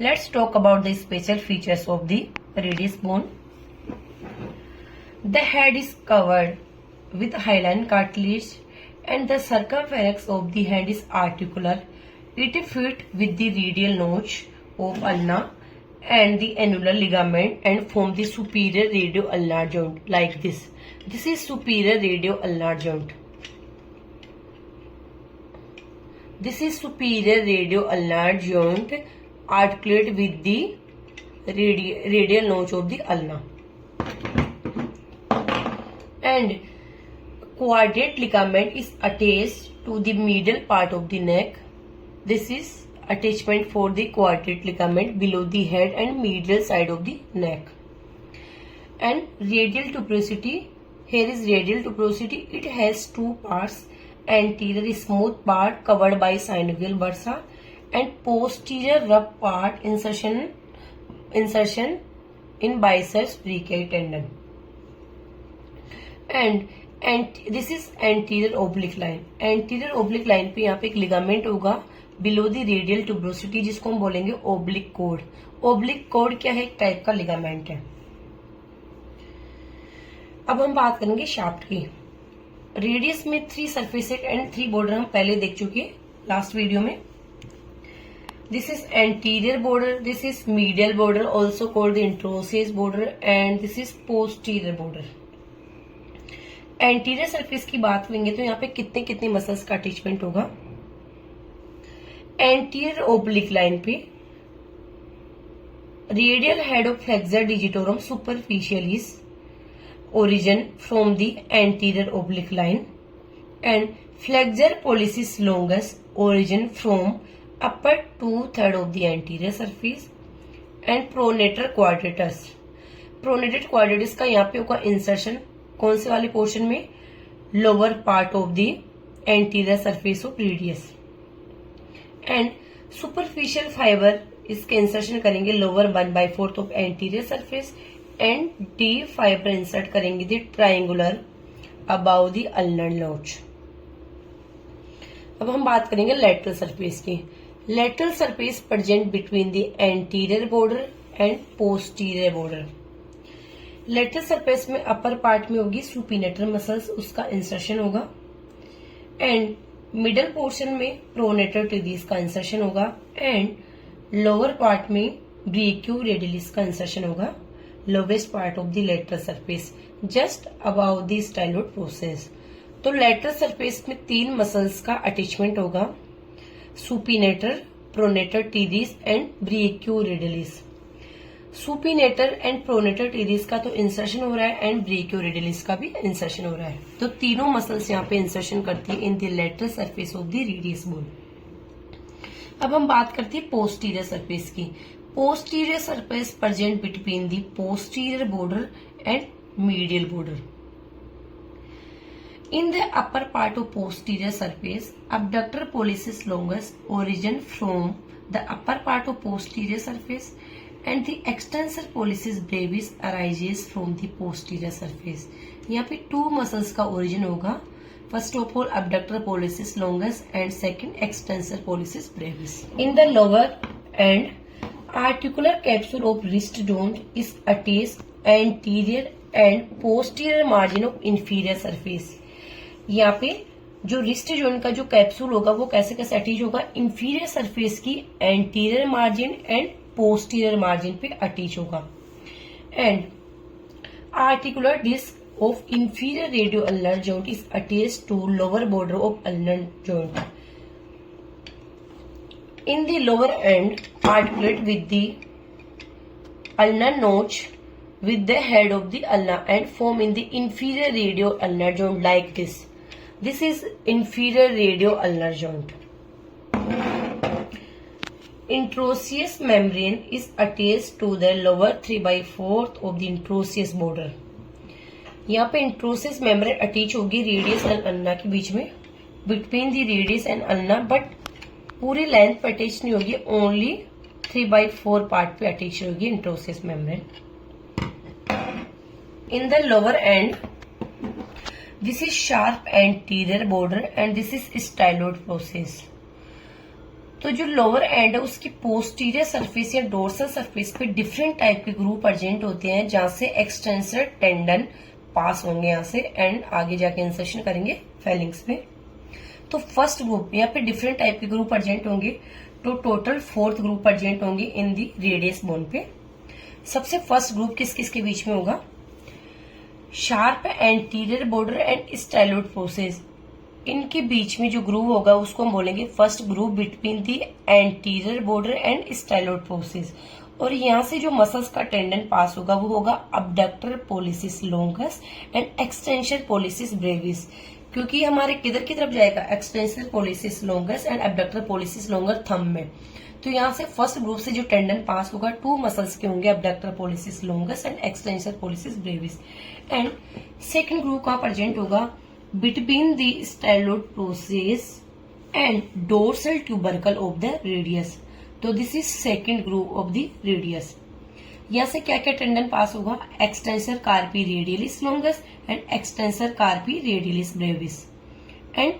Let's talk about the special features of the radius bone. The head is covered with hyaline cartilage and the circumference of the hand is articular. It fits with the radial notch of ulna and the annular ligament and form the superior radio-ulnar joint like this. This is superior radio-ulnar joint. This is superior radio-ulnar joint articulate with the radial notch of the ulna. And quadrate ligament is attached to the middle part of the neck. This is attachment for the quadrate ligament below the head and medial side of the neck. And radial tuberosity, here is radial tuberosity. It has two parts, anterior smooth part covered by synovial bursa and posterior rough part insertion in biceps brachii tendon. And this is anterior oblique line. Anterior oblique line पे यहाँ पे एक ligament होगा below the radial tuberosity जिसको हम बोलेंगे oblique code. Oblique code क्या है? एक टाइप का लिगामेंट है. अब हम बात करेंगे शाफ्ट की. रेडियस में 3 सरफेस एंड 3 बॉर्डर हम पहले देख चुके लास्ट वीडियो में. This is anterior border, this is medial border also called the interosseous border and this is posterior border. Anterior surface की बात करेंगे तो यहाँ पे कितने कितने मसल्स का अटैचमेंट होगा. एंटीरियर ओब्लिक लाइन पे radial head of flexor digitorum superficialis origin from the anterior oblique line and flexor pollicis longus origin from upper 2/3 of the anterior surface and pronator quadratus. Pronator quadratus का यहाँ पे होगा insertion कौन से वाले portion में? Lower part of the anterior surface of radius. And superficial fibre इसके insertion करेंगे lower 1/4 of anterior surface and the fibre insert करेंगे the triangular above the ulnar notch. अब हम बात करेंगे लेटरल सरफेस की. Lateral surface present between the anterior border and posterior border. Lateral surface में upper part में होगी सुपिनेटर मसल्स, उसका इंसर्शन होगा एंड मिडल पोर्शन में प्रोनेटर टिबिस का इंसर्शन होगा एंड लोअर पार्ट में ब्रेकियो रेडियलिस का इंसर्शन होगा. Lowest part of the lateral surface just above the styloid process. तो लेटरल सरफेस में 3 मसल्स का अटैचमेंट होगा, supinator, pronator teres and brachioradialis. Supinator and pronator teres का तो insertion हो रहा है एंड ब्रेकियो रेडियलिस का भी इंसर्शन हो रहा है. तो तीनों मसल्स यहाँ पे इंसर्शन करती है in the lateral surface of the radius bone. अब हम बात करते हैं पोस्टीरियर सरफेस की. Posterior surface present between the posterior border and medial border. In the upper part of posterior surface, abductor pollicis longus origin from the upper part of posterior surface and the extensor pollicis brevis arises from the posterior surface. यहाँ पे 2 muscles का origin होगा. First of all abductor pollicis longus and second extensor pollicis brevis. In the lower end, articular capsule of wrist joint is attached anterior and posterior margin of inferior surface. यहाँ पे जो wrist joint का जो capsule होगा वो कैसे कैसे attach होगा? इंफीरियर सरफेस की anterior margin and posterior margin पे अटैच होगा. And articular disc of inferior radio-ulnar joint is attached to lower border of ulnar joint. In the lower end, articulate with the ulnar notch with the head of the ulna and form in the inferior radio-ulnar joint like this. This is inferior radio-ulnar joint. Introosseous membrane is attached to the lower 3/4 of the introosseous border. यहाँ पे interosseous membrane attach होगी radius and ulna के बीच में, between the radius and ulna, but पूरी length पे attach नहीं होगी, ओनली 3/4 पार्ट पे अटैच होगी interosseous membrane. In the lower end This is sharp anterior border and this is styloid process. तो जो लोअर एंड है उसकी पोस्टीरियर सरफेस या डोर्सल सरफेस पे डिफरेंट टाइप के ग्रूव प्रेजेंट होते हैं, जहां से एक्सटेंसर टेंडन पास होंगे यहाँ से एंड आगे जाके इंसर्शन करेंगे फेलिंग्स में। तो फर्स्ट ग्रुप यहाँ पे डिफरेंट टाइप के ग्रुप प्रेजेंट होंगे, तो टोटल 4th ग्रुप प्रेजेंट होंगे इन दी रेडियस बोन पे। सबसे फर्स्ट ग्रुप किस किस के बीच में होगा? Sharp anterior border and styloid process, इनके बीच में जो ग्रूव होगा उसको हम बोलेंगे first groove between the anterior border and styloid process. और यहाँ से जो मसल्स का टेंडन पास होगा वो होगा abductor pollicis longus and extension pollicis brevis, क्योंकि हमारे किधर की तरफ जाएगा? Extension pollicis longus and abductor pollicis longer thumb में। तो यहाँ से फर्स्ट ग्रुप से जो टेंडन पास होगा 2 मसल्स के होंगे, abductor pollicis longus and extension pollicis brevis. And second group कहाँ प्रेजेंट होगा? Between the styloid process and dorsal tubercle of the radius. तो this is second group of the radius. यहाँ से क्या क्या टेंडन पास होगा? Extensor carpi radialis longus and extensor carpi radialis brevis. And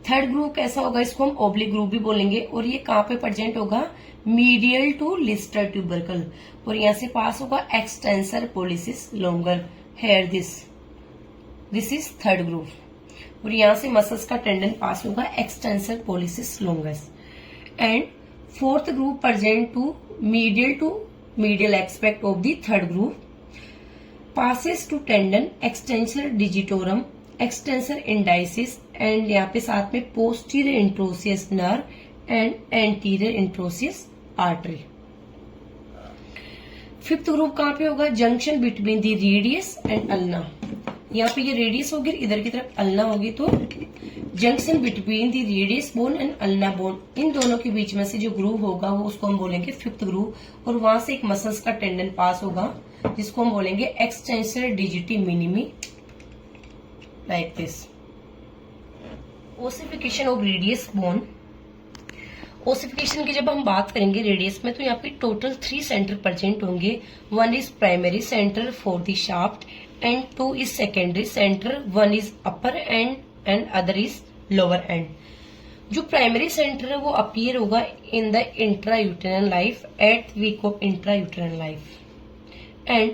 third group कैसा होगा? इसको हम ओब्लिक ग्रुप भी बोलेंगे। और ये कहाँ पे प्रेजेंट होगा? Medial to Lister tubercle. और यहाँ से पास होगा extensor pollicis longer here this is third group. और यहाँ से मसल्स का टेंडन पास होगा extensor pollicis longus. And fourth group present to medial aspect of the third group, passes to tendon extensor digitorum, extensor indicis and यहाँ पे साथ में posterior interosseous nerve and anterior interosseous artery. Fifth group कहाँ पे होगा? Junction between the radius and ulna. यहाँ पे ये रेडियस होगी, इधर की तरफ अल्ना होगी, तो junction between the radius bone and ulna bone, इन दोनों के बीच में से जो ग्रूव होगा वो उसको हम बोलेंगे फिफ्थ ग्रूव। और वहां से एक मसल्स का टेंडन पास होगा जिसको हम बोलेंगे extensor डिजिटी minimi, like this. Ossification of radius bone. Ossification की जब हम बात करेंगे रेडियस में, तो यहाँ पे टोटल 3 सेंटर प्रेजेंट होंगे। 1 is primary centre for the shaft and 2 is secondary centre, 1 is upper end and other is lower end. जो प्राइमरी सेंटर है वो अपीयर होगा in the intrauterine life at week of intrauterine life. And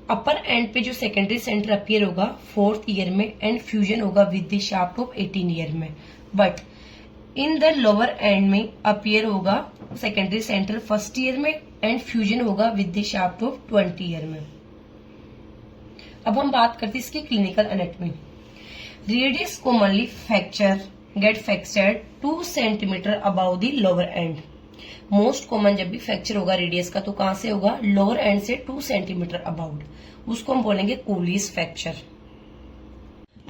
upper end पे जो secondary centre appear होगा 4th year में and fusion होगा with the shaft of 18 year में। But in the lower end में अपीयर होगा secondary centre 1st year में and fusion होगा with the shaft of 20 year में। अब हम बात करते हैं इसकी clinical anatomy. Radius commonly get fractured 2 centimetre above the lower end. Most common जब भी फ्रैक्चर होगा रेडियस का तो कहां से होगा? लोअर एंड से 2 सेंटीमीटर अबाउट, उसको हम बोलेंगे Colles fracture.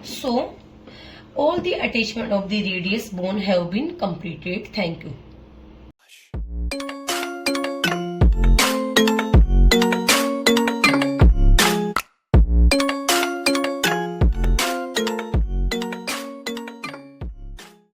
So all the attachment of the radius bone have been completed. Thank you.